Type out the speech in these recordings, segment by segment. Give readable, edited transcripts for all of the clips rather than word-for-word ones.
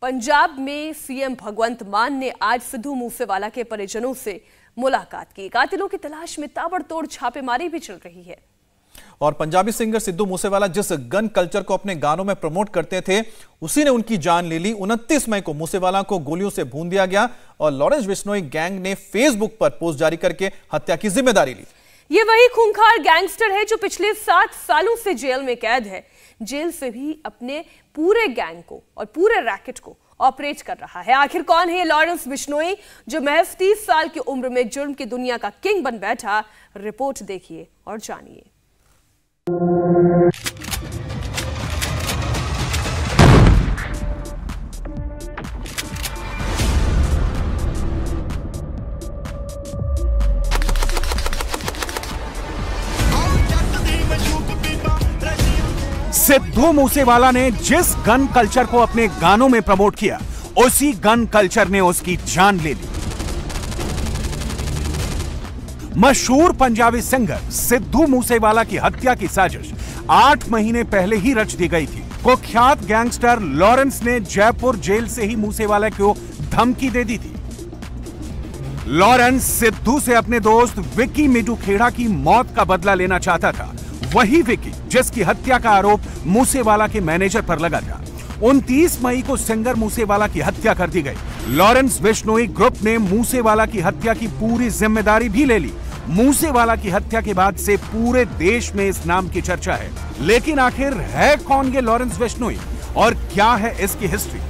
पंजाब में सीएम भगवंत मान ने आज सिद्धू मूसेवाला के परिजनों से मुलाकात की। कातिलों की तलाश में ताबड़तोड़ छापेमारी भी चल रही है। और पंजाबी सिंगर सिद्धू मूसेवाला जिस गन कल्चर को अपने गानों में प्रमोट करते थे, उसी ने उनकी जान ले ली। 29 मई को मूसेवाला को गोलियों से भून दिया गया और लॉरेंस बिश्नोई गैंग ने फेसबुक पर पोस्ट जारी करके हत्या की जिम्मेदारी ली। ये वही खूंखार गैंगस्टर है जो पिछले 7 सालों से जेल में कैद है। जेल से भी अपने पूरे गैंग को और पूरे रैकेट को ऑपरेट कर रहा है। आखिर कौन है ये लॉरेंस बिश्नोई जो महज 30 साल की उम्र में जुर्म की दुनिया का किंग बन बैठा? रिपोर्ट देखिए और जानिए। सिद्धू मूसेवाला ने जिस गन कल्चर को अपने गानों में प्रमोट किया, उसी गन कल्चर ने उसकी जान ले ली। मशहूर पंजाबी सिंगर सिद्धू मूसेवाला की हत्या की साजिश 8 महीने पहले ही रच दी गई थी। कुख्यात गैंगस्टर लॉरेंस ने जयपुर जेल से ही मूसेवाला को धमकी दे दी थी। लॉरेंस सिद्धू से अपने दोस्त विक्की मिडू खेड़ा की मौत का बदला लेना चाहता था। वही विक्की जिसकी हत्या का आरोप मूसेवाला के मैनेजर पर लगा था। 29 मई को सिंगर मूसेवाला की हत्या कर दी गई। लॉरेंस बिश्नोई ग्रुप ने मूसेवाला की हत्या की पूरी जिम्मेदारी भी ले ली। मूसेवाला की हत्या के बाद से पूरे देश में इस नाम की चर्चा है। लेकिन आखिर है कौन ये लॉरेंस बिश्नोई और क्या है इसकी हिस्ट्री?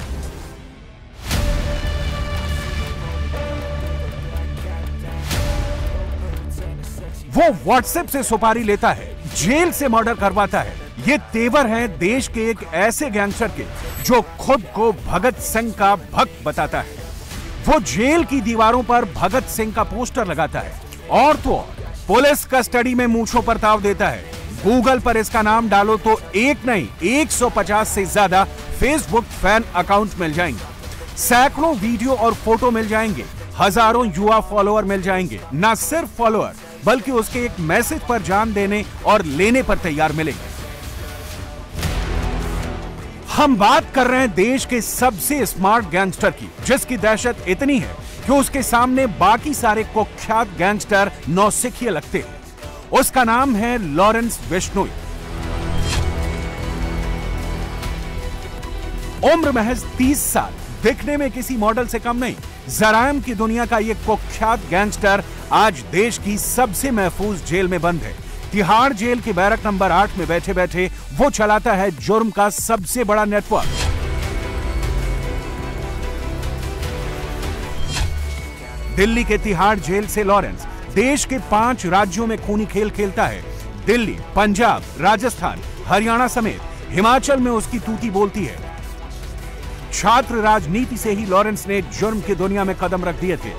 वो व्हाट्सएप से सुपारी लेता है, जेल से मर्डर करवाता है। ये तेवर हैं देश के एक ऐसे गैंगस्टर के जो खुद को भगत सिंह का भक्त बताता है। वो जेल की दीवारों पर भगत सिंह का पोस्टर लगाता है और तो और पुलिस कस्टडी में मूंछों पर ताव देता है। गूगल पर इसका नाम डालो तो एक नहीं 150 से ज्यादा फेसबुक फैन अकाउंट मिल जाएंगे। सैकड़ों वीडियो और फोटो मिल जाएंगे। हजारों युवा फॉलोअर मिल जाएंगे। ना सिर्फ फॉलोअर बल्कि उसके एक मैसेज पर जान देने और लेने पर तैयार मिलेंगे। हम बात कर रहे हैं देश के सबसे स्मार्ट गैंगस्टर की, जिसकी दहशत इतनी है कि उसके सामने बाकी सारे कुख्यात गैंगस्टर नौसिखिए लगते हैं। उसका नाम है लॉरेंस बिश्नोई। उम्र महज 30 साल, दिखने में किसी मॉडल से कम नहीं। जराइम की दुनिया का यह कुख्यात गैंगस्टर आज देश की सबसे महफूज जेल में बंद है। तिहाड़ जेल के बैरक नंबर 8 में बैठे बैठे वो चलाता है जुर्म का सबसे बड़ा नेटवर्क। दिल्ली के तिहाड़ जेल से लॉरेंस देश के 5 राज्यों में खूनी खेल खेलता है। दिल्ली, पंजाब, राजस्थान, हरियाणा समेत हिमाचल में उसकी तूती बोलती है। छात्र राजनीति से ही लॉरेंस ने जुर्म की दुनिया में कदम रख दिए थे।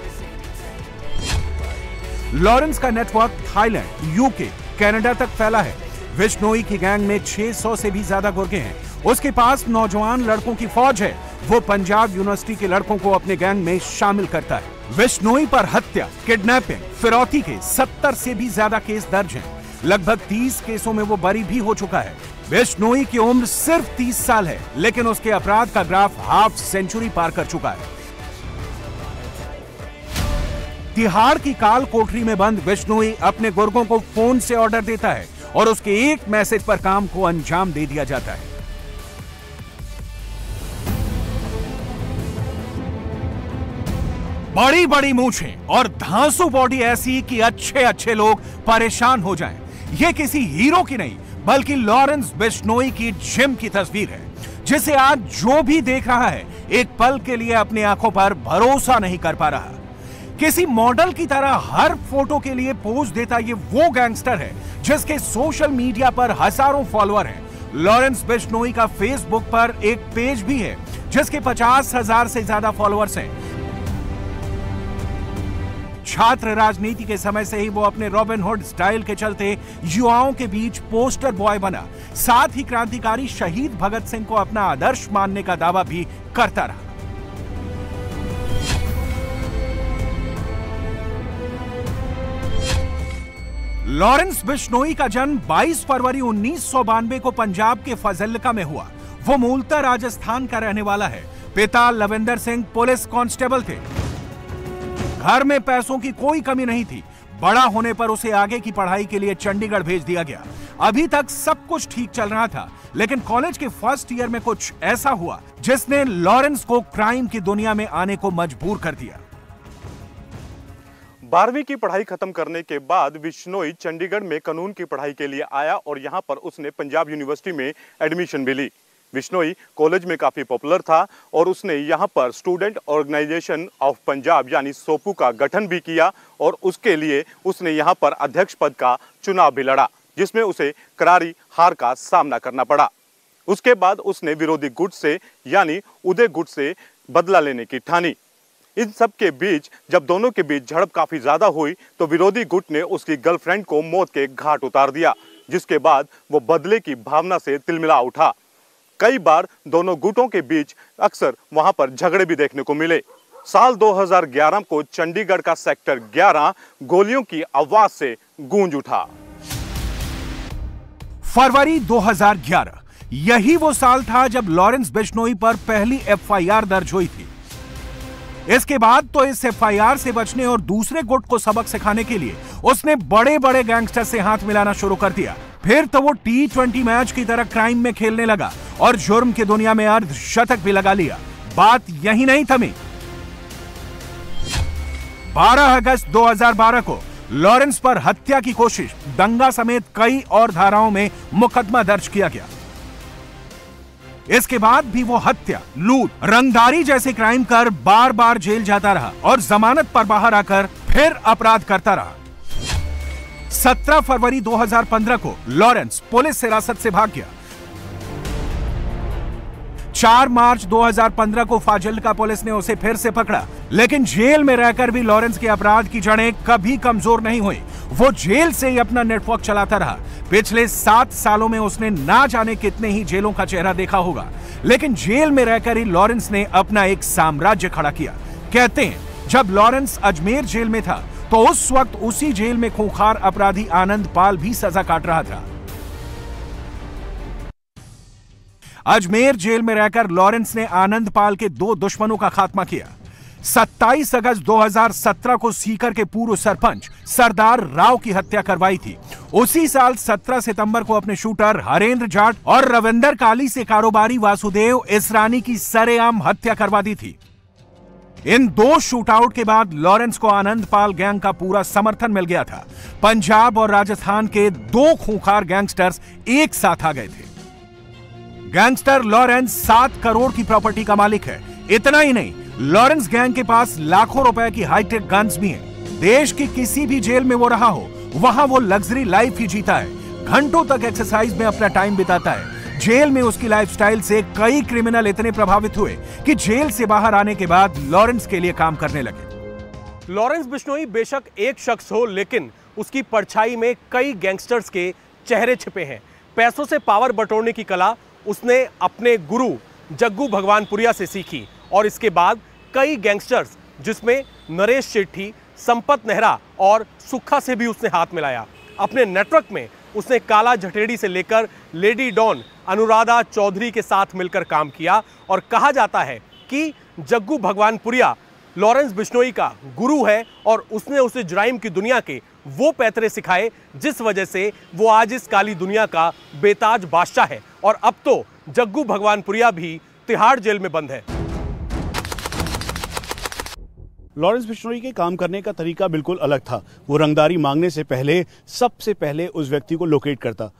लॉरेंस का नेटवर्क थाईलैंड, यूके, कनाडा तक फैला है। बिश्नोई की गैंग में 600 से भी ज्यादा गुर्गे हैं। उसके पास नौजवान लड़कों की फौज है। वो पंजाब यूनिवर्सिटी के लड़कों को अपने गैंग में शामिल करता है। बिश्नोई पर हत्या, किडनैपिंग, फिरौती के 70 से भी ज्यादा केस दर्ज हैं। लगभग 30 केसों में वो बरी भी हो चुका है। बिश्नोई की उम्र सिर्फ 30 साल है, लेकिन उसके अपराध का ग्राफ हाफ सेंचुरी पार कर चुका है। तिहाड़ की काल कोठरी में बंद बिश्नोई अपने गुर्गों को फोन से ऑर्डर देता है और उसके एक मैसेज पर काम को अंजाम दे दिया जाता है। बड़ी बड़ी मूंछें और धांसू बॉडी ऐसी कि अच्छे अच्छे लोग परेशान हो जाएं। ये किसी हीरो की नहीं बल्कि लॉरेंस बिश्नोई की जिम की तस्वीर है, जिसे आज जो भी देख रहा है एक पल के लिए अपनी आंखों पर भरोसा नहीं कर पा रहा। किसी मॉडल की तरह हर फोटो के लिए पोज देता ये वो गैंगस्टर है जिसके सोशल मीडिया पर हजारों फॉलोअर हैं। लॉरेंस बिश्नोई का फेसबुक पर एक पेज भी है जिसके 50,000 से ज्यादा फॉलोअर्स हैं। छात्र राजनीति के समय से ही वो अपने रॉबिन हुड स्टाइल के चलते युवाओं के बीच पोस्टर बॉय बना। साथ ही क्रांतिकारी शहीद भगत सिंह को अपना आदर्श मानने का दावा भी करता रहा। लॉरेंस बिश्नोई का जन्म 22 फरवरी 1992 को पंजाब के फाजिल्का में हुआ। वो मूलतः राजस्थान का रहने वाला है। पिता लविंदर सिंह पुलिस कांस्टेबल थे। घर में पैसों की कोई कमी नहीं थी। बड़ा होने पर उसे आगे की पढ़ाई के लिए चंडीगढ़ भेज दिया गया। अभी तक सब कुछ ठीक चल रहा था, लेकिन कॉलेज के फर्स्ट ईयर में कुछ ऐसा हुआ जिसने लॉरेंस को क्राइम की दुनिया में आने को मजबूर कर दिया। 12वीं की पढ़ाई खत्म करने के बाद बिश्नोई चंडीगढ़ में कानून की पढ़ाई के लिए आया और यहां पर उसने पंजाब यूनिवर्सिटी में एडमिशन भी ली। बिश्नोई कॉलेज में काफी पॉपुलर था और उसने यहां पर स्टूडेंट ऑर्गेनाइजेशन ऑफ पंजाब यानी सोपू का गठन भी किया और उसके लिए उसने यहां पर अध्यक्ष पद का चुनाव भी लड़ा, जिसमें उसे करारी हार का सामना करना पड़ा। उसके बाद उसने विरोधी गुट से यानी उदय गुट से बदला लेने की ठानी। इन सब के बीच जब दोनों के बीच झड़प काफी ज्यादा हुई तो विरोधी गुट ने उसकी गर्लफ्रेंड को मौत के घाट उतार दिया, जिसके बाद वो बदले की भावना से तिलमिला उठा। कई बार दोनों गुटों के बीच अक्सर वहां पर झगड़े भी देखने को मिले। साल 2011 को चंडीगढ़ का सेक्टर 11 गोलियों की आवाज से गूंज उठा। फरवरी 2011 यही वो साल था जब लॉरेंस बिश्नोई पर पहली एफआईआर दर्ज हुई थी। इसके बाद तो इस एफआईआर से बचने और दूसरे गुट को सबक सिखाने के लिए उसने बड़े बड़े गैंगस्टर से हाथ मिलाना शुरू कर दिया। फिर तो वो T20 मैच की तरह क्राइम में खेलने लगा और जुर्म की दुनिया में अर्धशतक भी लगा लिया। बात यही नहीं थमी। 12 अगस्त 2012 को लॉरेंस पर हत्या की कोशिश, दंगा समेत कई और धाराओं में मुकदमा दर्ज किया गया। इसके बाद भी वो हत्या, लूट, रंगदारी जैसे क्राइम कर बार बार जेल जाता रहा और जमानत पर बाहर आकर फिर अपराध करता रहा। 17 फरवरी 2015 को लॉरेंस पुलिस हिरासत से भाग गया। 4 मार्च 2015 को फाजिल्का पुलिस ने उसे फिर से पकड़ा, लेकिन जेल में रहकर भी लॉरेंस के अपराध की जड़ें कभी कमजोर नहीं हुई। वो जेल से ही अपना नेटवर्क चलाता रहा। पिछले 7 सालों में उसने ना जाने कितने ही जेलों का चेहरा देखा होगा, लेकिन जेल में रहकर ही लॉरेंस ने अपना एक साम्राज्य खड़ा किया। कहते हैं जब लॉरेंस अजमेर जेल में था तो उस वक्त उसी जेल में खूंखार अपराधी आनंद पाल भी सजा काट रहा था। अजमेर जेल में रहकर लॉरेंस ने आनंद पाल के 2 दुश्मनों का खात्मा किया। 27 अगस्त 2017 को सीकर के पूर्व सरपंच सरदार राव की हत्या करवाई थी। उसी साल 17 सितंबर को अपने शूटर हरेंद्र जाट और रविंदर काली से कारोबारी वासुदेव इसरानी की सरेआम हत्या करवा दी थी। इन 2 शूटआउट के बाद लॉरेंस को आनंद पाल गैंग का पूरा समर्थन मिल गया था। पंजाब और राजस्थान के 2 खूंखार गैंगस्टर्स एक साथ आ गए थे। गैंगस्टर लॉरेंस 7 करोड़ की प्रॉपर्टी का मालिक है। इतना ही नहीं, लॉरेंस गैंग के पास लाखों रुपए की हाईटेक गन्स भी हैं। देश की किसी भी जेल में वो रहा हो, वहां वो लग्जरी लाइफ ही जीता है। घंटों तक एक्सरसाइज में अपना टाइम बिताता है। जेल में उसकी लाइफस्टाइल से कई क्रिमिनल इतने प्रभावित हुए कि जेल से बाहर आने के बाद लॉरेंस के लिए काम करने लगे। लॉरेंस बिश्नोई बेशक एक शख्स हो, लेकिन उसकी परछाई में कई गैंगस्टर्स के चेहरे छिपे हैं। पैसों से पावर बटोरने की कला उसने अपने गुरु जग्गू भगवानपुरिया से सीखी और इसके बाद कई गैंगस्टर्स जिसमें नरेश सेठी, संपत नेहरा और सुक्खा से भी उसने हाथ मिलाया। अपने नेटवर्क में उसने काला झटेड़ी से लेकर लेडी डॉन अनुराधा चौधरी के साथ मिलकर काम किया और कहा जाता है कि जग्गू भगवानपुरिया लॉरेंस बिश्नोई का गुरु है और उसने उसे जुराइम की दुनिया के वो पैतरे सिखाए जिस वजह से वो आज इस काली दुनिया का बेताज बादशाह है। और अब तो जग्गू भगवानपुरिया भी तिहाड़ जेल में बंद है। लॉरेंस बिश्नोई के काम करने का तरीका बिल्कुल अलग था। वो रंगदारी मांगने से पहले सबसे पहले उस व्यक्ति को लोकेट करता,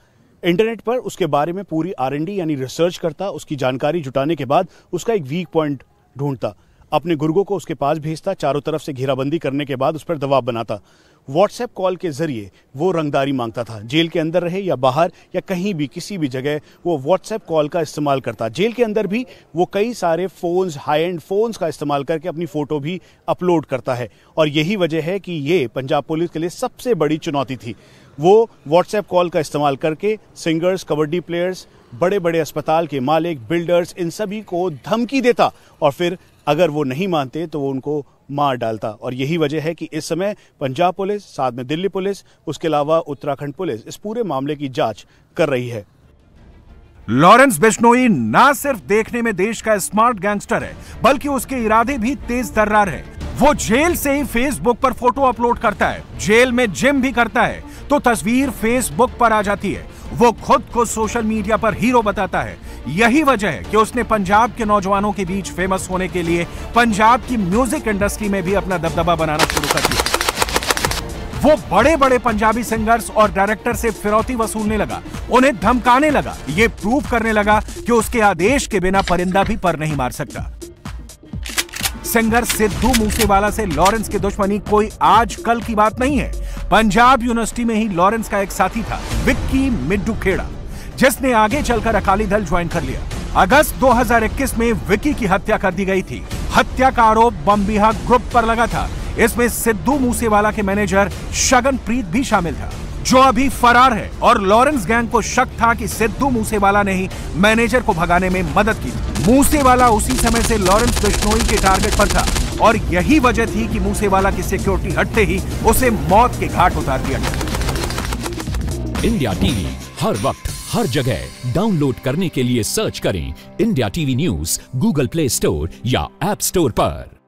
इंटरनेट पर उसके बारे में पूरी R&D यानी रिसर्च करता, उसकी जानकारी जुटाने के बाद उसका एक वीक पॉइंट ढूंढता, अपने गुर्गों को उसके पास भेजता, चारों तरफ से घेराबंदी करने के बाद उस पर दबाव बनाता। व्हाट्सएप कॉल के जरिए वो रंगदारी मांगता था। जेल के अंदर रहे या बाहर या कहीं भी किसी भी जगह वो व्हाट्सएप कॉल का इस्तेमाल करता। जेल के अंदर भी वो कई सारे फोन्स, हाई एंड फोन्स का इस्तेमाल करके अपनी फोटो भी अपलोड करता है और यही वजह है कि ये पंजाब पुलिस के लिए सबसे बड़ी चुनौती थी। वो व्हाट्सएप कॉल का इस्तेमाल करके सिंगर्स, कबड्डी प्लेयर्स, बड़े बड़े अस्पताल के मालिक, बिल्डर्स, इन सभी को धमकी देता और फिर अगर वो नहीं मानते तो वो उनको मार डालता। और यही वजह है कि इस समय पंजाब पुलिस, साथ में दिल्ली पुलिस, उसके अलावा उत्तराखंड पुलिस इस पूरे मामले की जांच कर रही है। लॉरेंस बिश्नोई ना सिर्फ देखने में देश का स्मार्ट गैंगस्टर है, बल्कि उसके इरादे भी तेज तर्रार है। वो जेल से ही फेसबुक पर फोटो अपलोड करता है, जेल में जिम भी करता है तो तस्वीर फेसबुक पर आ जाती है। वो खुद को सोशल मीडिया पर हीरो बताता है। यही वजह है कि उसने पंजाब के नौजवानों के बीच फेमस होने के लिए पंजाब की म्यूजिक इंडस्ट्री में भी अपना दबदबा बनाना शुरू कर दिया। वो बड़े बड़े पंजाबी सिंगर्स और डायरेक्टर से फिरौती वसूलने लगा, उन्हें धमकाने लगा, ये प्रूव करने लगा कि उसके आदेश के बिना परिंदा भी पर नहीं मार सकता। सिंगर सिद्धू मूसेवाला से लॉरेंस की दुश्मनी कोई आज कल की बात नहीं है। पंजाब यूनिवर्सिटी में ही लॉरेंस का एक साथी था, विक्की मिड्डू खेड़ा, जिसने आगे चलकर अकाली दल ज्वाइन कर लिया। अगस्त 2021 में विक्की की हत्या कर दी गई थी। हत्या का आरोप बम्बिहा ग्रुप पर लगा था। इसमें सिद्धू मूसेवाला के मैनेजर शगनप्रीत भी शामिल था, जो अभी फरार है। और लॉरेंस गैंग को शक था कि सिद्धू मूसेवाला ने ही मैनेजर को भगाने में मदद की। मूसेवाला उसी समय से लॉरेंस बिश्नोई के टारगेट पर था और यही वजह थी कि मूसेवाला की सिक्योरिटी हटते ही उसे मौत के घाट उतार दिया गया। इंडिया टीवी हर वक्त हर जगह डाउनलोड करने के लिए सर्च करें India TV news Google play store या ऐप स्टोर पर।